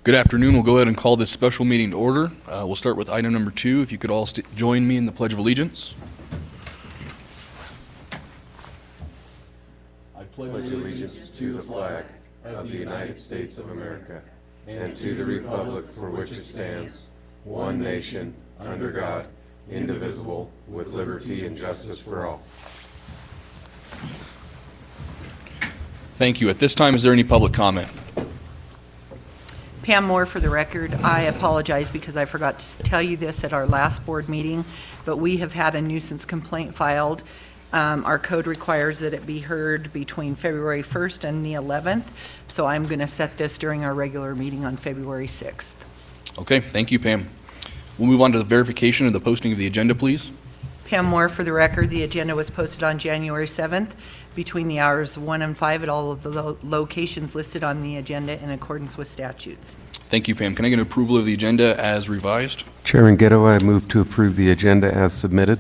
Good afternoon. We'll go ahead and call this special meeting to order. We'll start with item number 2. If you could all join me in the Pledge of Allegiance. I pledge allegiance to the flag of the United States of America and to the republic for which it stands, one nation, under God, indivisible, with liberty and justice for all. Thank you. At this time, is there any public comment? Pam Moore for the record. I apologize because I forgot to tell you this at our last board meeting, but we have had a nuisance complaint filed. Our code requires that it be heard between February 1st and the 11th, so I'm going to set this during our regular meeting on February 6th. Okay, thank you, Pam. We'll move on to the verification of the posting of the agenda, please. Pam Moore for the record. The agenda was posted on January 7th between the hours 1 and 5 at all of the locations listed on the agenda in accordance with statutes. Thank you, Pam. Can I get approval of the agenda as revised? Chairman Ghetto, I move to approve the agenda as submitted.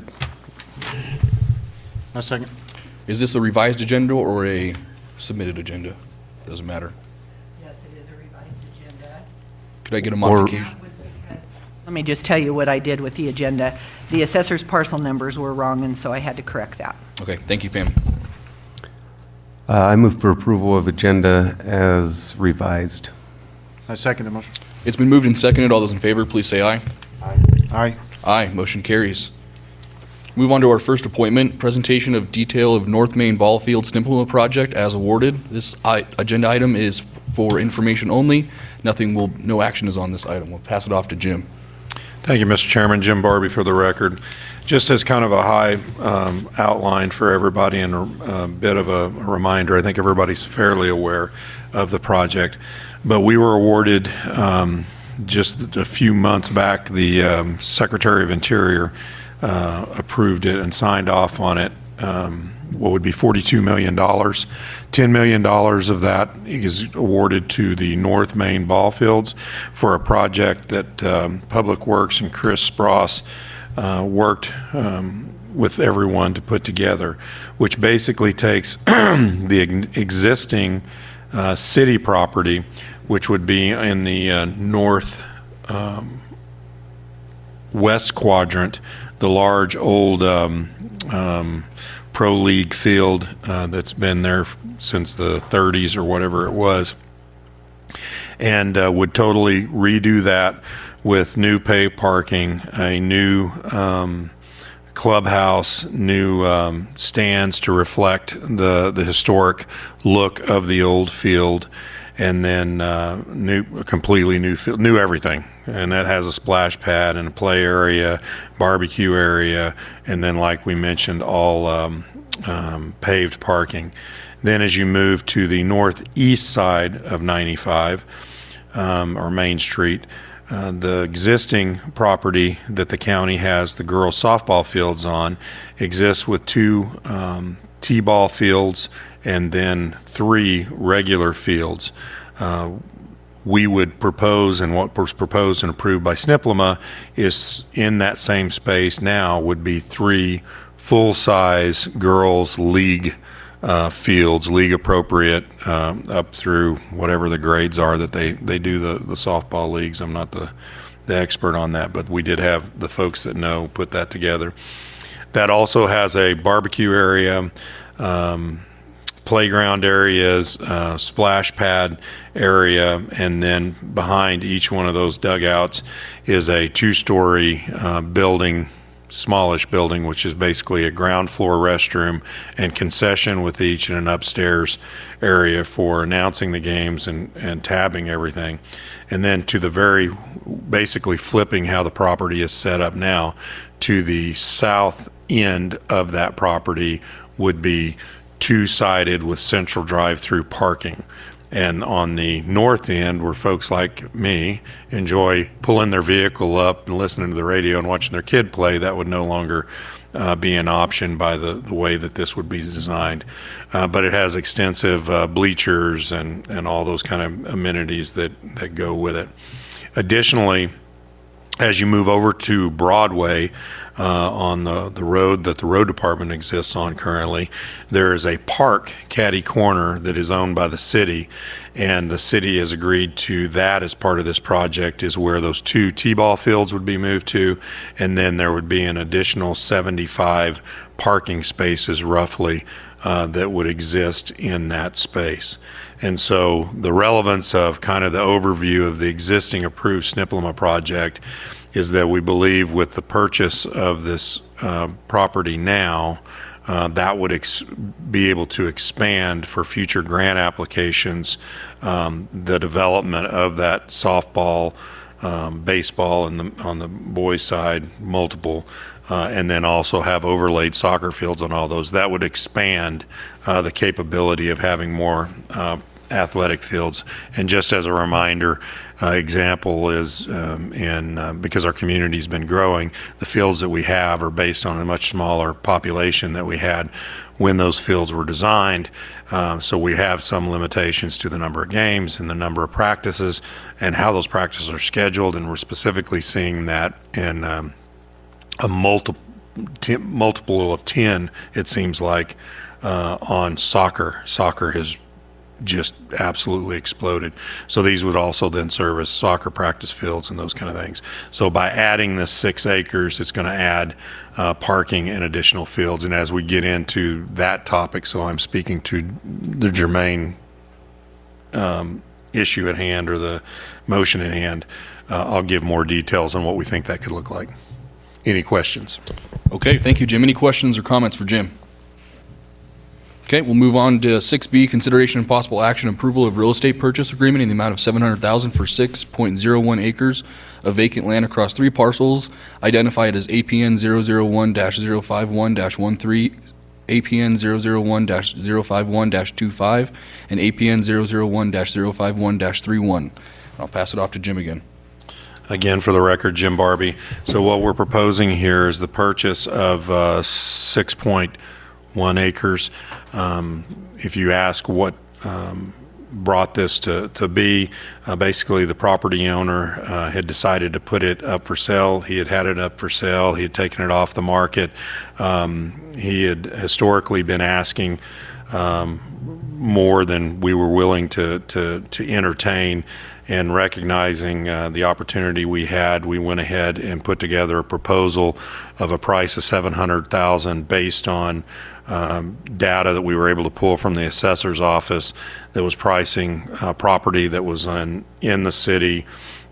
A second. Is this a revised agenda or a submitted agenda? Doesn't matter. Yes, it is a revised agenda. Could I get a modification? Let me just tell you what I did with the agenda. The assessor's parcel numbers were wrong, and so I had to correct that. Okay, thank you, Pam. I move for approval of agenda as revised. I second the motion. It's been moved and seconded. All those in favor, please say aye. Aye. Aye, motion carries. Move on to our first appointment, presentation of detail of North Main Ball Field Snimplement project as awarded. This agenda item is for information only. No action is on this item. We'll pass it off to Jim. Thank you, Mr. Chairman. Jim Barbie for the record. Just as kind of a high outline for everybody and a bit of a reminder, I think everybody's fairly aware of the project, but we were awarded just a few months back, the Secretary of Interior approved it and signed off on it, what would be $42 million. $10 million of that is awarded to the North Main ball fields for a project that Public Works and Chris Spross worked with everyone to put together, which basically takes the existing city property, which would be in the north west quadrant, the large old Pro League field that's been there since the 30s or whatever it was, and would totally redo that with new paved parking, a new clubhouse, new stands to reflect the historic look of the old field, and then completely new field, new everything. And that has a splash pad and a play area, barbecue area, and then, like we mentioned, all paved parking. Then as you move to the northeast side of 95, or Main Street, the existing property that the county has the girls softball fields on exists with 2 t-ball fields and then 3 regular fields. We would propose, and what was proposed and approved by SNPLMA is in that same space now would be 3 full-size girls league fields, league appropriate, up through whatever the grades are that they do the softball leagues. I'm not the expert on that, but we did have the folks that know put that together. That also has a barbecue area, playground areas, splash pad area, and then behind each one of those dugouts is a 2-story building, smallish building, which is basically a ground floor restroom and concession with each, and an upstairs area for announcing the games and tabbing everything. And then to the very, basically flipping how the property is set up now, to the south end of that property would be 2-sided with central drive-through parking. And on the north end, where folks like me enjoy pulling their vehicle up and listening to the radio and watching their kid play, that would no longer be an option by the way that this would be designed. But it has extensive bleachers and all those kind of amenities that go with it. Additionally, As you move over to Broadway, on the road that the road department exists on currently, there is a park catty corner that is owned by the city, and the city has agreed to that as part of this project, is where those 2 T-ball fields would be moved to, and then there would be an additional 75 parking spaces roughly that would exist in that space. And so the relevance of kind of the overview of the existing approved SNPLMA project is that we believe with the purchase of this property now, that would be able to expand for future grant applications, the development of that softball, baseball, and on the boys' side, multiple, and then also have overlaid soccer fields on all those. That would expand the capability of having more athletic fields. And just as a reminder, example is because our community's been growing, the fields that we have are based on a much smaller population that we had when those fields were designed. So we have some limitations to the number of games and the number of practices and how those practices are scheduled. And we're specifically seeing that in a multiple of 10, it seems like, on soccer. Soccer has just absolutely exploded. So these would also then serve as soccer practice fields and those kind of things. So by adding this 6 acres, it's going to add parking and additional fields. And as we get into that topic, so I'm speaking to the germane issue at hand, or the motion at hand, I'll give more details on what we think that could look like. Any questions? Okay, thank you, Jim. Any questions or comments for Jim? Okay, we'll move on to 6B, consideration and possible action approval of real estate purchase agreement in the amount of $700,000 for 6.01 acres of vacant land across 3 parcels identified as APN 001-051-13, APN 001-051-25, and APN 001-051-31. I'll pass it off to Jim again. Again, for the record, Jim Barbie. So what we're proposing here is the purchase of 6.1 acres. If you ask what brought this to be, basically the property owner had decided to put it up for sale. He had it up for sale. He had taken it off the market. He had historically been asking more than we were willing to entertain. And recognizing the opportunity we had, we went ahead and put together a proposal of a price of $700,000 based on data that we were able to pull from the assessor's office that was pricing property that was in the city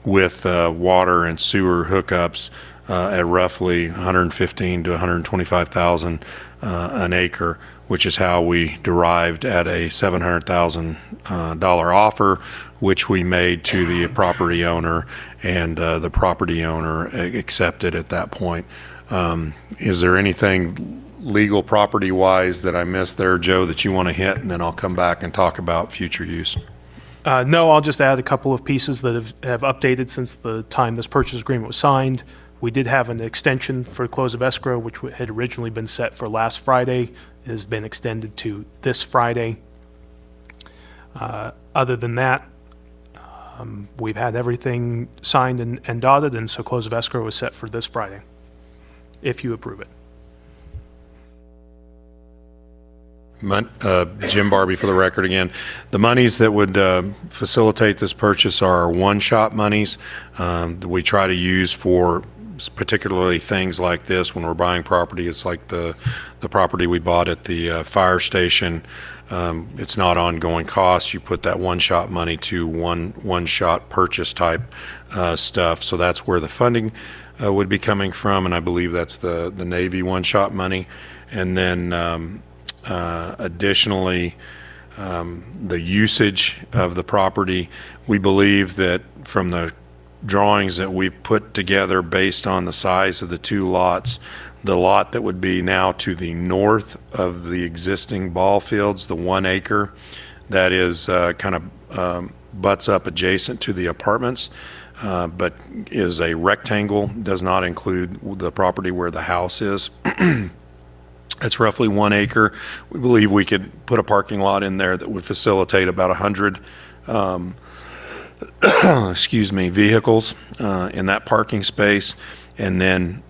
with water and sewer hookups at roughly $115,000 to $125,000 an acre, which is how we derived at a $700,000 offer, which we made to the property owner, and the property owner accepted at that point. Is there anything legal property-wise that I missed there, Joe, that you want to hit, and then I'll come back and talk about future use? No, I'll just add a couple of pieces that have updated since the time this purchase agreement was signed. We did have an extension for close of escrow, which had originally been set for last Friday. It has been extended to this Friday. Other than that, we've had everything signed and dotted, and so close of escrow is set for this Friday, if you approve it. Jim Barbie for the record again. The monies that would facilitate this purchase are one-shot monies that we try to use for particularly things like this when we're buying property. It's like the property we bought at the fire station. It's not ongoing costs. You put that one-shot money to one-shot purchase type stuff. So that's where the funding would be coming from, and I believe that's the Navy one-shot money. And then additionally, the usage of the property, we believe that from the drawings that we've put together based on the size of the 2 lots, the lot that would be now to the north of the existing ball fields, the 1 acre, that is kind of butts up adjacent to the apartments, but is a rectangle, does not include the property where the house is. It's roughly 1 acre. We believe we could put a parking lot in there that would facilitate about 100 excuse me, vehicles in that parking space. And then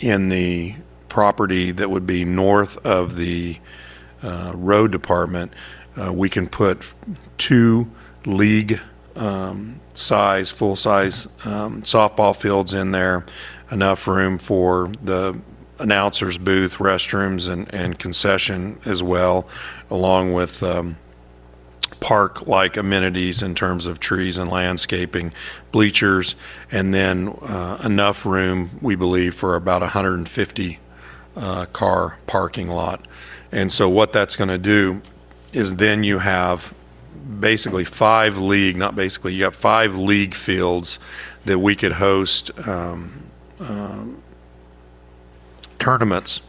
in the property that would be north of the road department, we can put 2 league size, full-size softball fields in there, enough room for the announcer's booth, restrooms, and concession as well, along with park-like amenities in terms of trees and landscaping, bleachers, and then enough room, we believe, for about 150 car parking lot. And so what that's going to do is then you have basically 5 league, not basically, you got 5 league fields that we could host tournaments,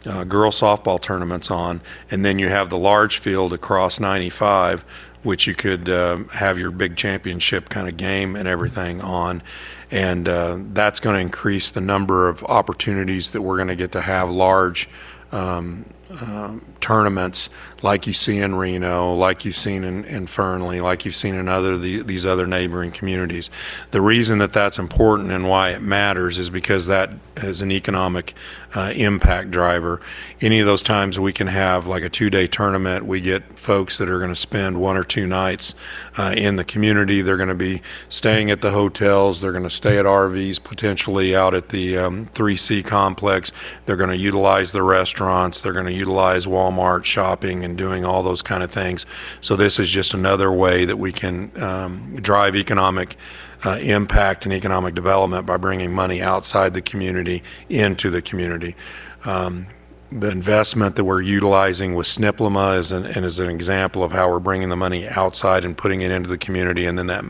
girl softball tournaments on, and then you have the large field across 95, which you could have your big championship kind of game and everything on. And that's going to increase the number of opportunities that we're going to get to have large tournaments like you see in Reno, like you've seen in Fernley, like you've seen in these other neighboring communities. The reason that that's important and why it matters is because that is an economic impact driver. Any of those times we can have like a 2-day tournament, we get folks that are going to spend 1 or 2 nights in the community. They're going to be staying at the hotels. They're going to stay at RVs, potentially out at the 3C complex. They're going to utilize the restaurants. They're going to utilize Walmart, shopping, and doing all those kind of things. So this is just another way that we can drive economic impact and economic development by bringing money outside the community into the community. The investment that we're utilizing with SNPLMA is an example of how we're bringing the money outside and putting it into the community, and then that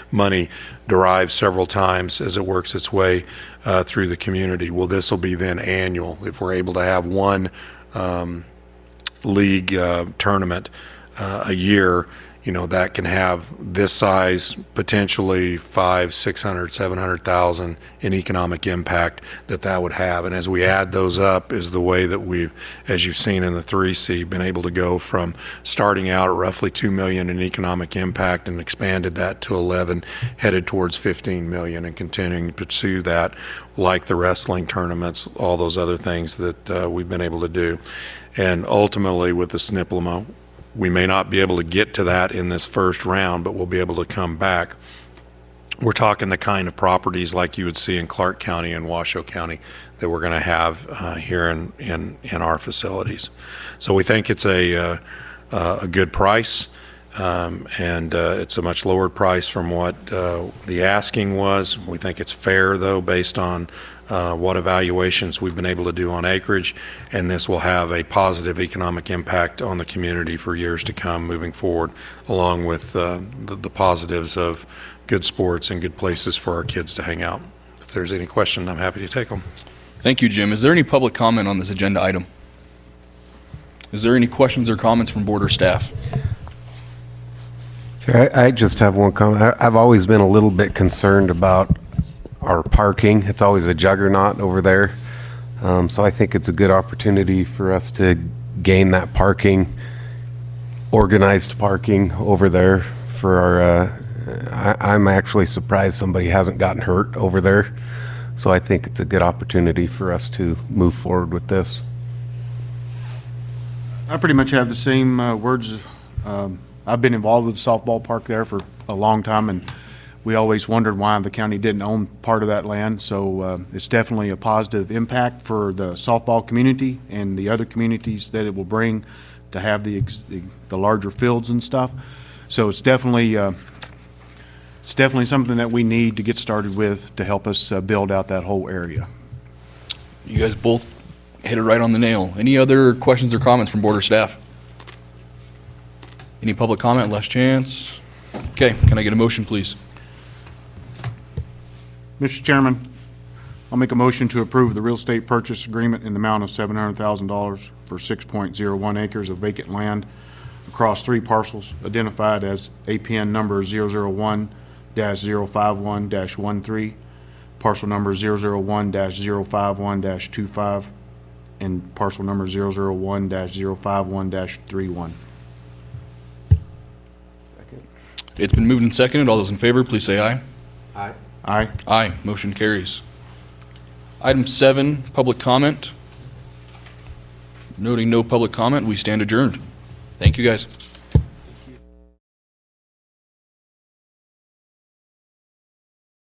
money derives several times as it works its way through the community. Well, this will be then annual. If we're able to have one league tournament a year, that can have this size, potentially 500, 600, 700,000 in economic impact that would have. And as we add those up is the way that we've, as you've seen in the 3C, been able to go from starting out at roughly 2 million in economic impact and expanded that to 11, headed towards 15 million, and continuing to pursue that, like the wrestling tournaments, all those other things that we've been able to do. And ultimately with the SNPLMA, we may not be able to get to that in this first round, but we'll be able to come back. We're talking the kind of properties like you would see in Clark County and Washoe County that we're going to have here in our facilities. So we think it's a good price, and it's a much lower price from what the asking was. We think it's fair, though, based on what evaluations we've been able to do on acreage, and this will have a positive economic impact on the community for years to come moving forward, along with the positives of good sports and good places for our kids to hang out. If there's any question, I'm happy to take them. Thank you, Jim. Is there any public comment on this agenda item? Is there any questions or comments from board or staff? I just have one comment. I've always been a little bit concerned about our parking. It's always a juggernaut over there. So I think it's a good opportunity for us to gain that parking, organized parking over there for our, I'm actually surprised somebody hasn't gotten hurt over there. So I think it's a good opportunity for us to move forward with this. I pretty much have the same words. I've been involved with the softball park there for a long time, and we always wondered why the county didn't own part of that land. So it's definitely a positive impact for the softball community and the other communities that it will bring to have the larger fields and stuff. So it's definitely something that we need to get started with to help us build out that whole area. You guys both hit it right on the nail. Any other questions or comments from board or staff? Any public comment? Last chance. Okay, can I get a motion, please? Mr. Chairman, I'll make a motion to approve the real estate purchase agreement in the amount of $700,000 for 6.01 acres of vacant land across 3 parcels identified as APN number 001-051-13, parcel number 001-051-25, and parcel number 001-051-31. It's been moved and seconded. All those in favor, please say aye. Aye. Aye, motion carries. Item 7, public comment. Noting no public comment, we stand adjourned. Thank you, guys.